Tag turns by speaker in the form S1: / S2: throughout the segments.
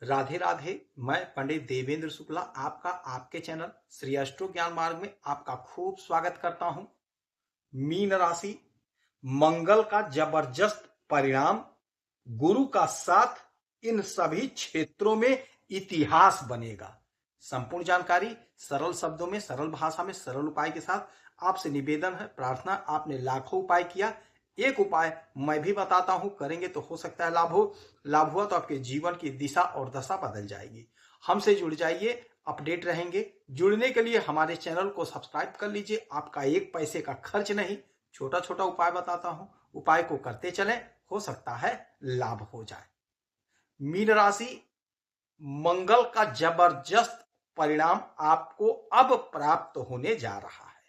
S1: राधे राधे। मैं पंडित देवेंद्र शुक्ला आपका आपके चैनल श्री अष्टो ज्ञान मार्ग में आपका खूब स्वागत करता हूं। मीन राशि, मंगल का जबरदस्त परिणाम, गुरु का साथ, इन सभी क्षेत्रों में इतिहास बनेगा। संपूर्ण जानकारी सरल शब्दों में, सरल भाषा में, सरल उपाय के साथ आपसे निवेदन है, प्रार्थना। आपने लाखों उपाय किया, एक उपाय मैं भी बताता हूं, करेंगे तो हो सकता है लाभ हो। लाभ हुआ तो आपके जीवन की दिशा और दशा बदल जाएगी। हमसे जुड़ जाइए, अपडेट रहेंगे। जुड़ने के लिए हमारे चैनल को सब्सक्राइब कर लीजिए। आपका एक पैसे का खर्च नहीं, छोटा छोटा उपाय बताता हूं, उपाय को करते चलें, हो सकता है लाभ हो जाए। मीन राशि, मंगल का जबरदस्त परिणाम आपको अब प्राप्त होने जा रहा है।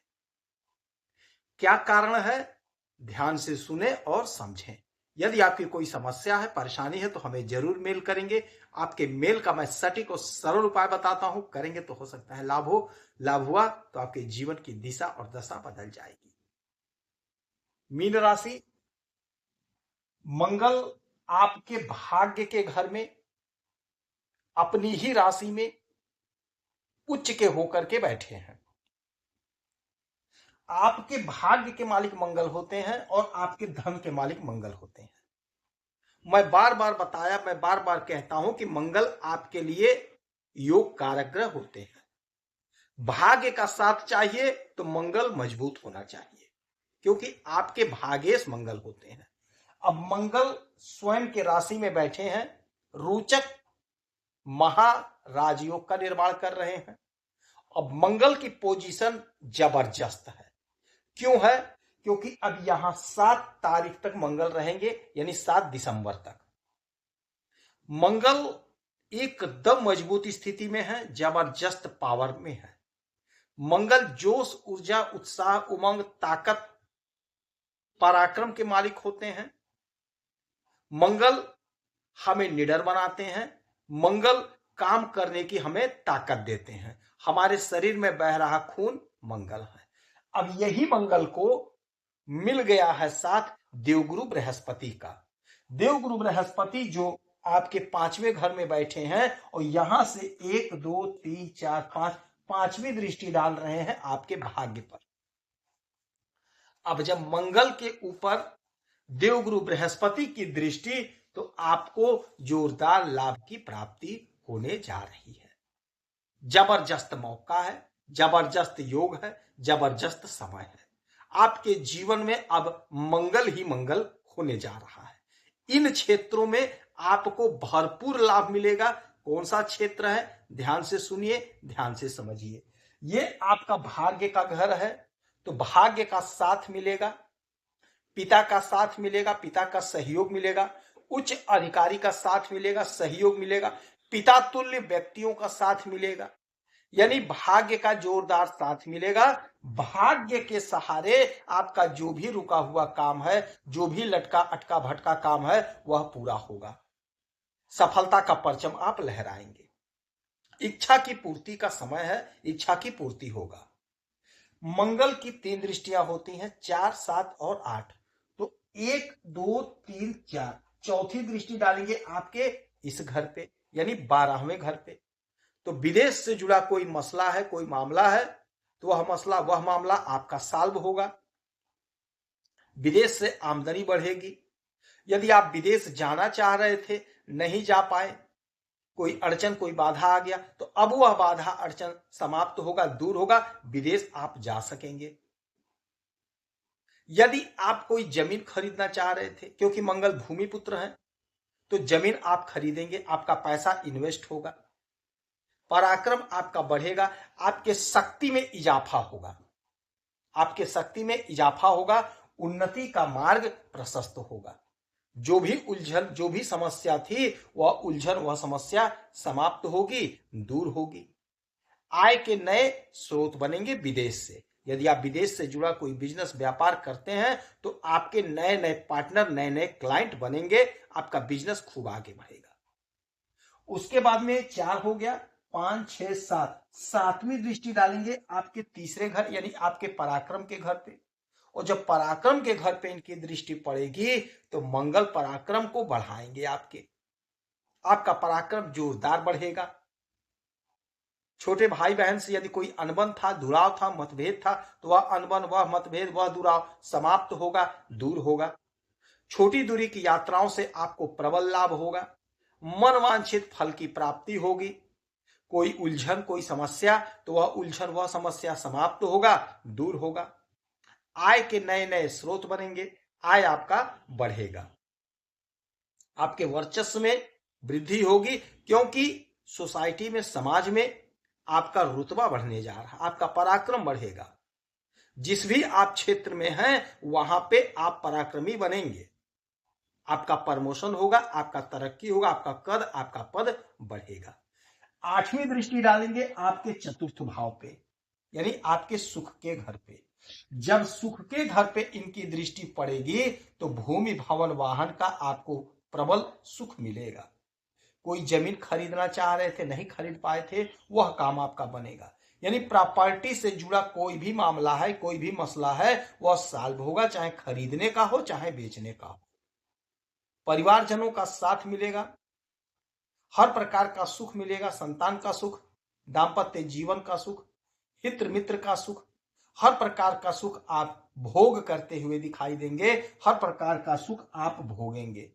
S1: क्या कारण है, ध्यान से सुने और समझें। यदि आपकी कोई समस्या है, परेशानी है तो हमें जरूर मेल करेंगे। आपके मेल का मैं सटीक और सरल उपाय बताता हूं, करेंगे तो हो सकता है लाभ हो। लाभ हुआ तो आपके जीवन की दिशा और दशा बदल जाएगी। मीन राशि, मंगल आपके भाग्य के घर में, अपनी ही राशि में उच्च के होकर के बैठे हैं। आपके भाग्य के मालिक मंगल होते हैं और आपके धन के मालिक मंगल होते हैं। मैं बार बार बताया, मैं बार बार कहता हूं कि मंगल आपके लिए योग कारक ग्रह होते हैं। भाग्य का साथ चाहिए तो मंगल मजबूत होना चाहिए, क्योंकि आपके भागेश मंगल होते हैं। अब मंगल स्वयं के राशि में बैठे हैं, रोचक महाराजयोग का निर्माण कर रहे हैं। अब मंगल की पोजीशन जबरदस्त है। क्यों है? क्योंकि अब यहां 7 तारीख तक मंगल रहेंगे, यानी 7 दिसंबर तक मंगल एकदम मजबूत स्थिति में है, जबरदस्त पावर में है। मंगल जोश, ऊर्जा, उत्साह, उमंग, ताकत, पराक्रम के मालिक होते हैं। मंगल हमें निडर बनाते हैं। मंगल काम करने की हमें ताकत देते हैं। हमारे शरीर में बह रहा खून मंगल है। अब यही मंगल को मिल गया है साथ देवगुरु बृहस्पति का। देवगुरु बृहस्पति जो आपके 5वें घर में बैठे हैं और यहां से 1 2 3 4 5 5वीं दृष्टि डाल रहे हैं आपके भाग्य पर। अब जब मंगल के ऊपर देवगुरु बृहस्पति की दृष्टि, तो आपको जोरदार लाभ की प्राप्ति होने जा रही है। जबरदस्त मौका है, जबरदस्त योग है, जबरदस्त समय है। आपके जीवन में अब मंगल ही मंगल होने जा रहा है। इन क्षेत्रों में आपको भरपूर लाभ मिलेगा। कौन सा क्षेत्र है, ध्यान से सुनिए, ध्यान से समझिए। ये आपका भाग्य का घर है, तो भाग्य का साथ मिलेगा, पिता का साथ मिलेगा, पिता का सहयोग मिलेगा, उच्च अधिकारी का साथ मिलेगा, सहयोग मिलेगा, पिता तुल्य व्यक्तियों का साथ मिलेगा, यानी भाग्य का जोरदार साथ मिलेगा। भाग्य के सहारे आपका जो भी रुका हुआ काम है, जो भी लटका अटका भटका काम है, वह पूरा होगा। सफलता का परचम आप लहराएंगे। इच्छा की पूर्ति का समय है, इच्छा की पूर्ति होगा। मंगल की 3 दृष्टियां होती हैं, 4 7 और 8। तो 1 2 3 4 चौथी दृष्टि डालेंगे आपके इस घर पे, यानी 12वें घर पे। तो विदेश से जुड़ा कोई मसला है, कोई मामला है, तो वह मामला आपका सॉल्व होगा। विदेश से आमदनी बढ़ेगी। यदि आप विदेश जाना चाह रहे थे, नहीं जा पाए, कोई अड़चन, कोई बाधा आ गया, तो अब वह बाधा अड़चन समाप्त होगा, दूर होगा, विदेश आप जा सकेंगे। यदि आप कोई जमीन खरीदना चाह रहे थे, क्योंकि मंगल भूमि पुत्र है, तो जमीन आप खरीदेंगे, आपका पैसा इन्वेस्ट होगा। पराक्रम आपका बढ़ेगा, आपके शक्ति में इजाफा होगा, आपके शक्ति में इजाफा होगा, उन्नति का मार्ग प्रशस्त होगा। जो भी उलझन, जो भी समस्या थी, वह उलझन, वह समस्या समाप्त होगी, दूर होगी। आय के नए स्रोत बनेंगे विदेश से। यदि आप विदेश से जुड़ा कोई बिजनेस, व्यापार करते हैं, तो आपके नए नए पार्टनर, नए नए क्लाइंट बनेंगे, आपका बिजनेस खूब आगे बढ़ेगा। उसके बाद में 4 हो गया, 5 6 7 7वीं दृष्टि डालेंगे आपके तीसरे घर, यानी आपके पराक्रम के घर पे। और जब पराक्रम के घर पे इनकी दृष्टि पड़ेगी, तो मंगल पराक्रम को बढ़ाएंगे आपके। आपका पराक्रम जोरदार बढ़ेगा। छोटे भाई बहन से यदि कोई अनबन था, दुराव था, मतभेद था, तो वह अनबन, वह मतभेद, वह दुराव समाप्त होगा, दूर होगा। छोटी दूरी की यात्राओं से आपको प्रबल लाभ होगा। मनवांछित फल की प्राप्ति होगी। कोई उलझन, कोई समस्या, तो वह उलझन, वह समस्या समाप्त होगा, दूर होगा। आय के नए नए स्रोत बनेंगे, आय आपका बढ़ेगा। आपके वर्चस्व में वृद्धि होगी, क्योंकि सोसाइटी में, समाज में आपका रुतबा बढ़ने जा रहा है, आपका पराक्रम बढ़ेगा। जिस भी आप क्षेत्र में हैं वहां पे आप पराक्रमी बनेंगे। आपका प्रमोशन होगा, आपका तरक्की होगा, आपका कद, आपका पद बढ़ेगा। 8वीं दृष्टि डालेंगे आपके चतुर्थ भाव पे, यानी आपके सुख के घर पे। जब सुख के घर पे इनकी दृष्टि पड़ेगी तो भूमि, भवन, वाहन का आपको प्रबल सुख मिलेगा। कोई जमीन खरीदना चाह रहे थे, नहीं खरीद पाए थे, वह काम आपका बनेगा। यानी प्रॉपर्टी से जुड़ा कोई भी मामला है, कोई भी मसला है, वह सॉल्व होगा, चाहे खरीदने का हो, चाहे बेचने का हो। परिवारजनों का साथ मिलेगा, हर प्रकार का सुख मिलेगा। संतान का सुख, दाम्पत्य जीवन का सुख, हित मित्र का सुख, हर प्रकार का सुख आप भोग करते हुए दिखाई देंगे, हर प्रकार का सुख आप भोगेंगे।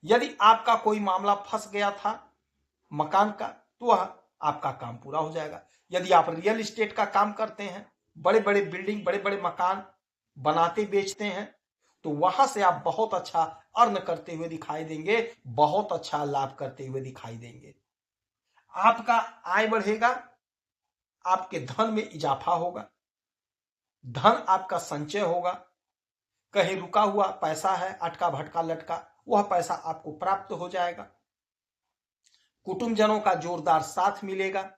S1: यदि आपका कोई मामला फंस गया था मकान का, तो वह आपका काम पूरा हो जाएगा। यदि आप रियल एस्टेट का काम करते हैं, बड़े बड़े बिल्डिंग, बड़े बड़े मकान बनाते बेचते हैं, तो वहां से आप बहुत अच्छा अर्न करते हुए दिखाई देंगे, बहुत अच्छा लाभ करते हुए दिखाई देंगे। आपका आय बढ़ेगा, आपके धन में इजाफा होगा, धन आपका संचय होगा। कहीं रुका हुआ पैसा है, अटका भटका लटका, वह पैसा आपको प्राप्त हो जाएगा। कुटुंबजनों का जोरदार साथ मिलेगा।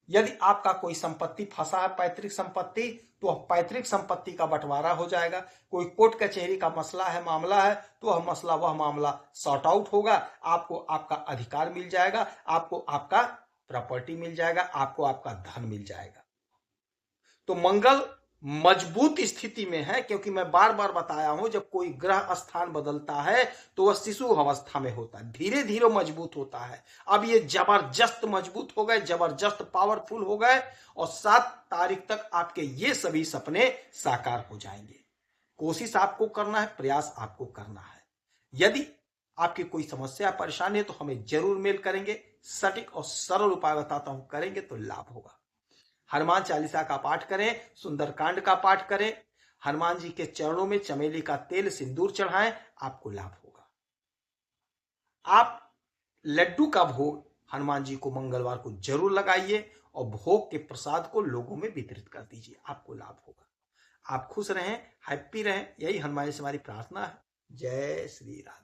S1: यदि आपका कोई संपत्ति फंसा है, पैतृक संपत्ति, तो वह पैतृक संपत्ति का बंटवारा हो जाएगा। कोई कोर्ट कचहरी का मसला है, मामला है, तो वह मसला, वह मामला सॉर्ट आउट होगा। आपको आपका अधिकार मिल जाएगा, आपको आपका प्रॉपर्टी मिल जाएगा, आपको आपका धन मिल जाएगा। तो मंगल मजबूत स्थिति में है, क्योंकि मैं बार बार बताया हूं, जब कोई ग्रह स्थान बदलता है तो वह शिशु अवस्था में होता है, धीरे धीरे मजबूत होता है। अब ये जबरदस्त मजबूत हो गए, जबरदस्त पावरफुल हो गए, और 7 तारीख तक आपके ये सभी सपने साकार हो जाएंगे। कोशिश आपको करना है, प्रयास आपको करना है। यदि आपकी कोई समस्या, परेशानी है, तो हमें जरूर मेल करेंगे। सटीक और सरल उपाय बताता हूं, करेंगे तो लाभ होगा। हनुमान चालीसा का पाठ करें, सुंदरकांड का पाठ करें, हनुमान जी के चरणों में चमेली का तेल, सिंदूर चढ़ाएं, आपको लाभ होगा। आप लड्डू का भोग हनुमान जी को मंगलवार को जरूर लगाइए और भोग के प्रसाद को लोगों में वितरित कर दीजिए, आपको लाभ होगा। आप खुश रहें, हैप्पी रहें, यही हनुमान जी से हमारी प्रार्थना है। जय श्री राम।